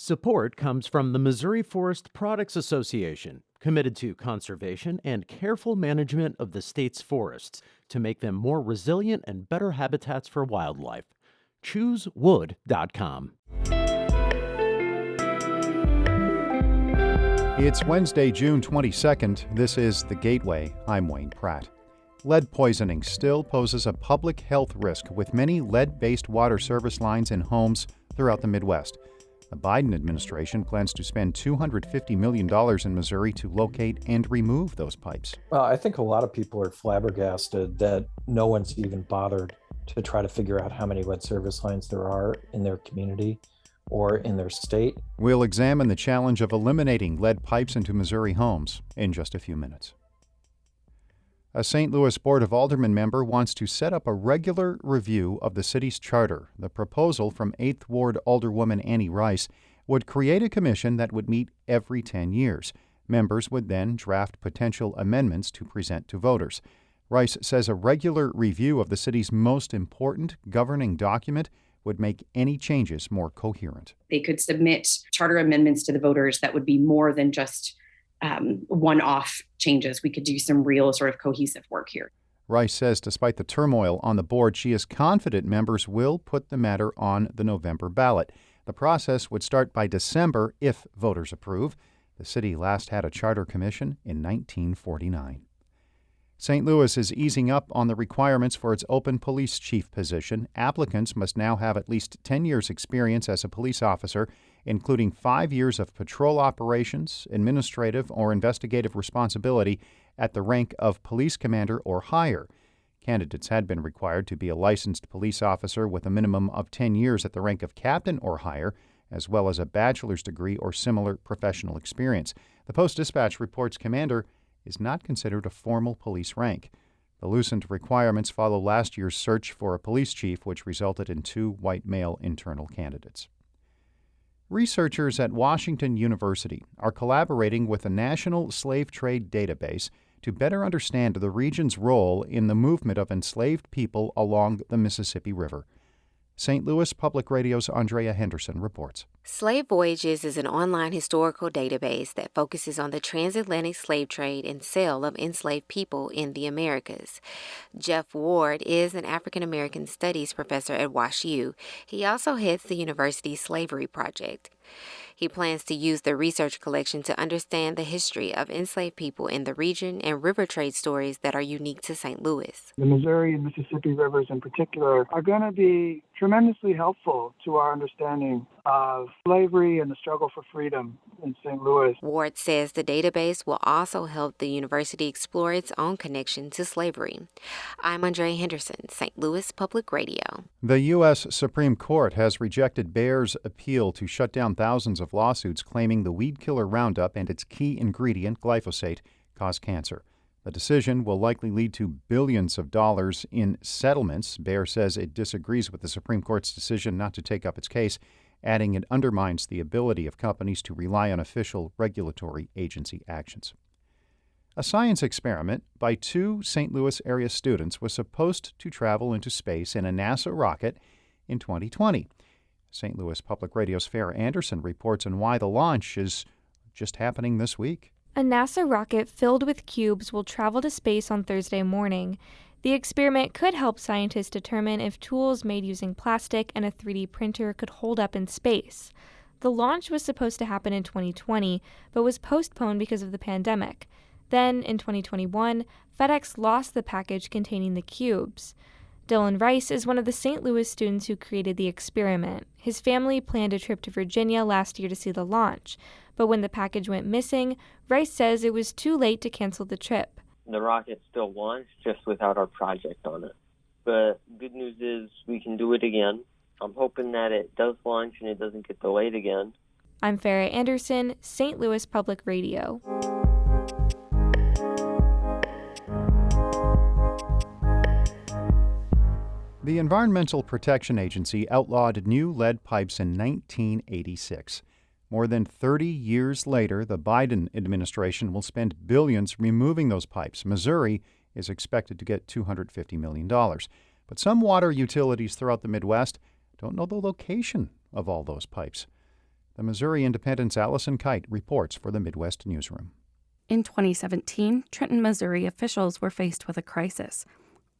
Support comes from the Missouri Forest Products Association, committed to conservation and careful management of the state's forests to make them more resilient and better habitats for wildlife. ChooseWood.com. It's Wednesday, June 22nd. This is The Gateway. I'm Wayne Pratt. Lead poisoning still poses a public health risk with many lead-based water service lines in homes throughout the Midwest. The Biden administration plans to spend $250 million in Missouri to locate and remove those pipes. Well, I think a lot of people are flabbergasted that no one's even bothered to try to figure out how many lead service lines there are in their community or in their state. We'll examine the challenge of eliminating lead pipes into Missouri homes in just a few minutes. A St. Louis Board of Aldermen member wants to set up a regular review of the city's charter. The proposal from 8th Ward Alderwoman Annie Rice would create a commission that would meet every 10 years. Members would then draft potential amendments to present to voters. Rice says a regular review of the city's most important governing document would make any changes more coherent. They could submit charter amendments to the voters that would be more than just one-off changes. We could do some real sort of cohesive work here. Rice says despite the turmoil on the board, she is confident members will put the matter on the November ballot. The process would start by December if voters approve. The city last had a charter commission in 1949. St. Louis is easing up on the requirements for its open police chief position. Applicants must now have at least 10 years' experience as a police officer, including 5 years of patrol operations, administrative, or investigative responsibility at the rank of police commander or higher. Candidates had been required to be a licensed police officer with a minimum of 10 years at the rank of captain or higher, as well as a bachelor's degree or similar professional experience. The Post-Dispatch reports commander is not considered a formal police rank. The loosened requirements follow last year's search for a police chief, which resulted in 2 white male internal candidates. Researchers at Washington University are collaborating with the National Slave Trade Database to better understand the region's role in the movement of enslaved people along the Mississippi River. St. Louis Public Radio's Andrea Henderson reports. Slave Voyages is an online historical database that focuses on the transatlantic slave trade and sale of enslaved people in the Americas. Jeff Ward is an African American Studies professor at WashU. He also heads the university's Slavery Project. He plans to use the research collection to understand the history of enslaved people in the region and river trade stories that are unique to St. Louis. The Missouri and Mississippi rivers in particular are going to be tremendously helpful to our understanding of slavery and the struggle for freedom in St. Louis. Ward says the database will also help the university explore its own connection to slavery. I'm Andrea Henderson, St. Louis Public Radio. The U.S. Supreme Court has rejected Bayer's appeal to shut down thousands of lawsuits claiming the weed killer Roundup and its key ingredient, glyphosate, cause cancer. The decision will likely lead to billions of dollars in settlements. Bayer says it disagrees with the Supreme Court's decision not to take up its case, adding it undermines the ability of companies to rely on official regulatory agency actions. A science experiment by 2 St. Louis area students was supposed to travel into space in a NASA rocket in 2020. St. Louis Public Radio's Farrah Anderson reports on why the launch is just happening this week. A NASA rocket filled with cubes will travel to space on Thursday morning. The experiment could help scientists determine if tools made using plastic and a 3D printer could hold up in space. The launch was supposed to happen in 2020, but was postponed because of the pandemic. Then, in 2021, FedEx lost the package containing the cubes. Dylan Rice is one of the St. Louis students who created the experiment. His family planned a trip to Virginia last year to see the launch, but when the package went missing, Rice says it was too late to cancel the trip. The rocket still launched, just without our project on it. But good news is we can do it again. I'm hoping that it does launch and it doesn't get delayed again. I'm Farrah Anderson, St. Louis Public Radio. The Environmental Protection Agency outlawed new lead pipes in 1986. More than 30 years later, the Biden administration will spend billions removing those pipes. Missouri is expected to get $250 million. But some water utilities throughout the Midwest don't know the location of all those pipes. The Missouri Independent's Allison Kite reports for the Midwest Newsroom. In 2017, Trenton, Missouri officials were faced with a crisis.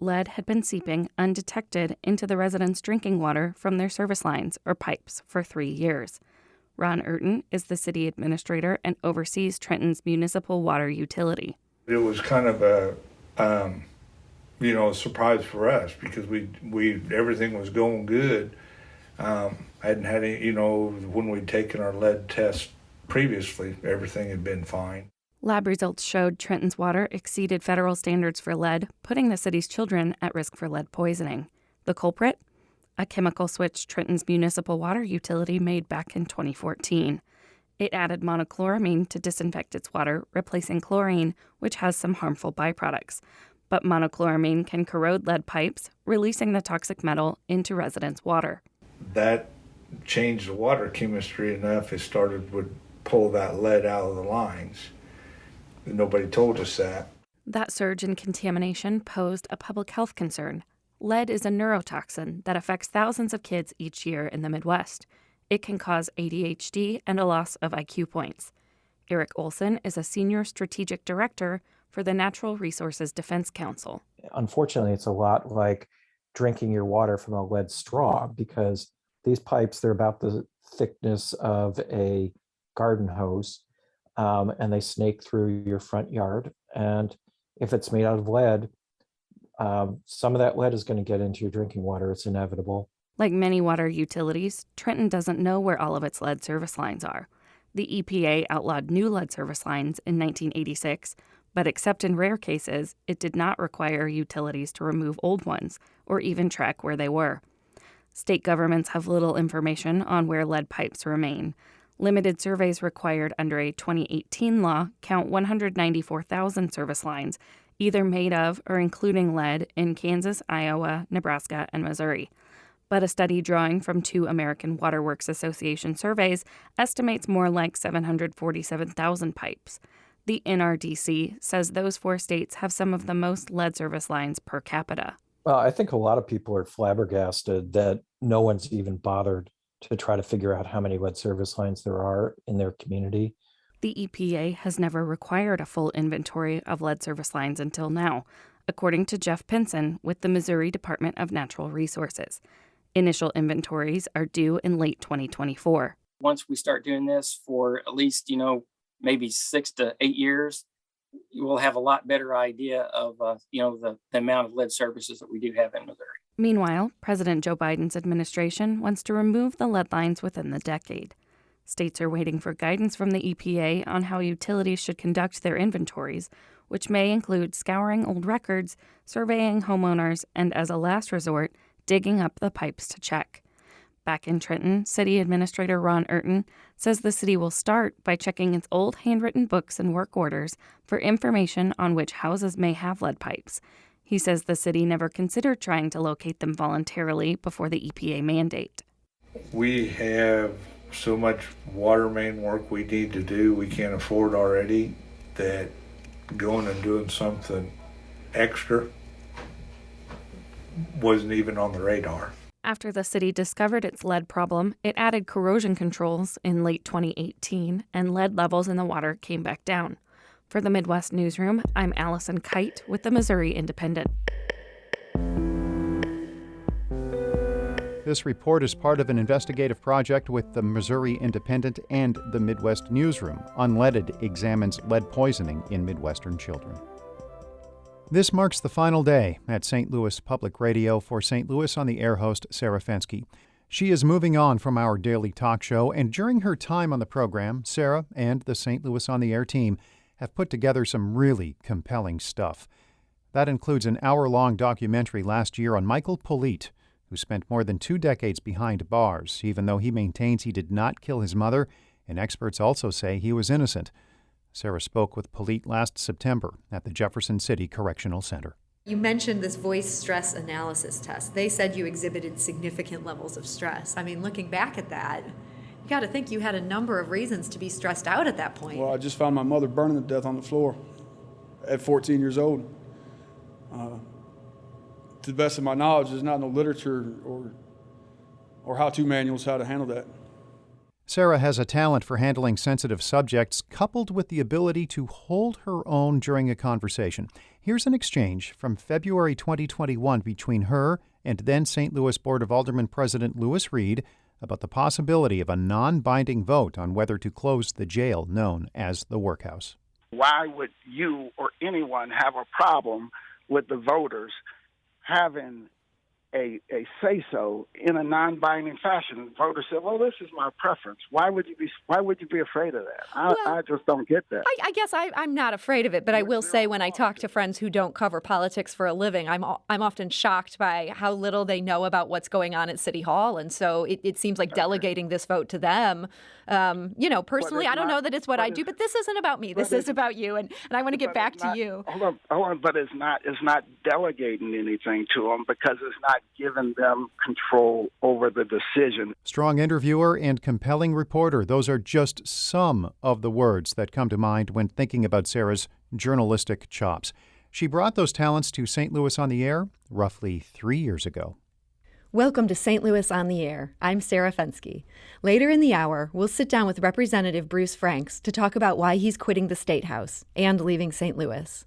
Lead had been seeping undetected into the residents' drinking water from their service lines or pipes for 3 years. Ron Urton is the city administrator and oversees Trenton's municipal water utility. It was kind of a surprise for us because we everything was going good. I hadn't had any, when we'd taken our lead test previously, everything had been fine. Lab results showed Trenton's water exceeded federal standards for lead, putting the city's children at risk for lead poisoning. The culprit? A chemical switch Trenton's municipal water utility made back in 2014. It added monochloramine to disinfect its water, replacing chlorine, which has some harmful byproducts. But monochloramine can corrode lead pipes, releasing the toxic metal into residents' water. That changed the water chemistry enough, it would pull that lead out of the lines. Nobody told us that. That surge in contamination posed a public health concern. Lead is a neurotoxin that affects thousands of kids each year in the Midwest. It can cause ADHD and a loss of IQ points. Eric Olson is a senior strategic director for the Natural Resources Defense Council. Unfortunately, it's a lot like drinking your water from a lead straw because these pipes, they're about the thickness of a garden hose. And they snake through your front yard. And if it's made out of lead, some of that lead is going to get into your drinking water. It's inevitable. Like many water utilities, Trenton doesn't know where all of its lead service lines are. The EPA outlawed new lead service lines in 1986, but except in rare cases, it did not require utilities to remove old ones or even track where they were. State governments have little information on where lead pipes remain. Limited surveys required under a 2018 law count 194,000 service lines, either made of or including lead in Kansas, Iowa, Nebraska, and Missouri. But a study drawing from 2 American Waterworks Association surveys estimates more like 747,000 pipes. The NRDC says those 4 states have some of the most lead service lines per capita. Well, I think a lot of people are flabbergasted that no one's even bothered to try to figure out how many lead service lines there are in their community. The EPA has never required a full inventory of lead service lines until now, according to Jeff Pinson with the Missouri Department of Natural Resources. Initial inventories are due in late 2024. Once we start doing this for at least, maybe 6 to 8 years, we'll have a lot better idea of, the amount of lead services that we do have in Missouri. Meanwhile, President Joe Biden's administration wants to remove the lead lines within the decade. States are waiting for guidance from the EPA on how utilities should conduct their inventories, which may include scouring old records, surveying homeowners, and as a last resort, digging up the pipes to check. Back in Trenton, City Administrator Ron Urton says the city will start by checking its old handwritten books and work orders for information on which houses may have lead pipes. He says the city never considered trying to locate them voluntarily before the EPA mandate. We have so much water main work we need to do, we can't afford already, that going and doing something extra wasn't even on the radar. After the city discovered its lead problem, it added corrosion controls in late 2018, and lead levels in the water came back down. For the Midwest Newsroom, I'm Allison Kite with the Missouri Independent. This report is part of an investigative project with the Missouri Independent and the Midwest Newsroom. Unleaded examines lead poisoning in Midwestern children. This marks the final day at St. Louis Public Radio. For St. Louis on the Air host Sarah Fenske. She is moving on from our daily talk show, and during her time on the program, Sarah and the St. Louis on the Air team have put together some really compelling stuff. That includes an hour-long documentary last year on Michael Polite, who spent more than 2 decades behind bars, even though he maintains he did not kill his mother, and experts also say he was innocent. Sarah spoke with Polite last September at the Jefferson City Correctional Center. You mentioned this voice stress analysis test. They said you exhibited significant levels of stress. I mean, looking back at that, you got to think you had a number of reasons to be stressed out at that point. Well, I just found my mother burning to death on the floor at 14 years old. To the best of my knowledge, there's not no literature or how-to manuals how to handle that. Sarah has a talent for handling sensitive subjects, coupled with the ability to hold her own during a conversation. Here's an exchange from February 2021 between her and then St. Louis Board of Aldermen President Louis Reed about the possibility of a non-binding vote on whether to close the jail known as the Workhouse. Why would you or anyone have a problem with the voters having a say-so in a non-binding fashion? Voters said, well, this is my preference. Why would you be afraid of that? I just don't get that. I guess I'm not afraid of it, but I will say when I talk to friends who don't cover politics for a living, I'm often shocked by how little they know about what's going on at City Hall. And so it seems like delegating this vote to them. Personally, I don't know that it's what I do, but this isn't about me. This is about you. And I want to get back to you. Hold on, but it's not delegating anything to them because it's not giving them control over the decision. Strong interviewer and compelling reporter. Those are just some of the words that come to mind when thinking about Sarah's journalistic chops. She brought those talents to St. Louis on the Air roughly 3 years ago. Welcome to St. Louis on the Air. I'm Sarah Fenske. Later in the hour, we'll sit down with Representative Bruce Franks to talk about why he's quitting the State House and leaving St. Louis.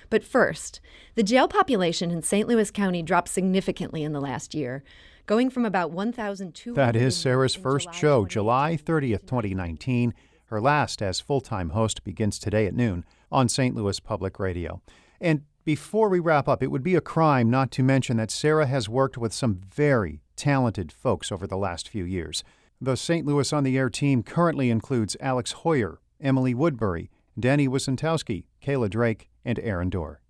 But first, the jail population in St. Louis County dropped significantly in the last year, going from about 1,200. That is Sarah's first show, July 30th, 2019. Her last as full-time host begins today at noon on St. Louis Public Radio. And before we wrap up, it would be a crime not to mention that Sarah has worked with some very talented folks over the last few years. The St. Louis on the Air team currently includes Alex Hoyer, Emily Woodbury, Danny Wisentowski, Kayla Drake, and Aaron Dorr.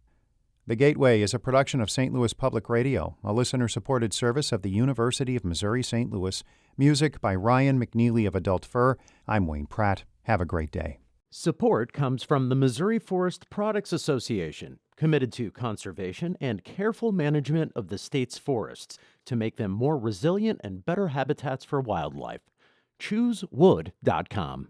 The Gateway is a production of St. Louis Public Radio, a listener-supported service of the University of Missouri-St. Louis. Music by Ryan McNeely of Adult Fur. I'm Wayne Pratt. Have a great day. Support comes from the Missouri Forest Products Association, committed to conservation and careful management of the state's forests to make them more resilient and better habitats for wildlife. ChooseWood.com.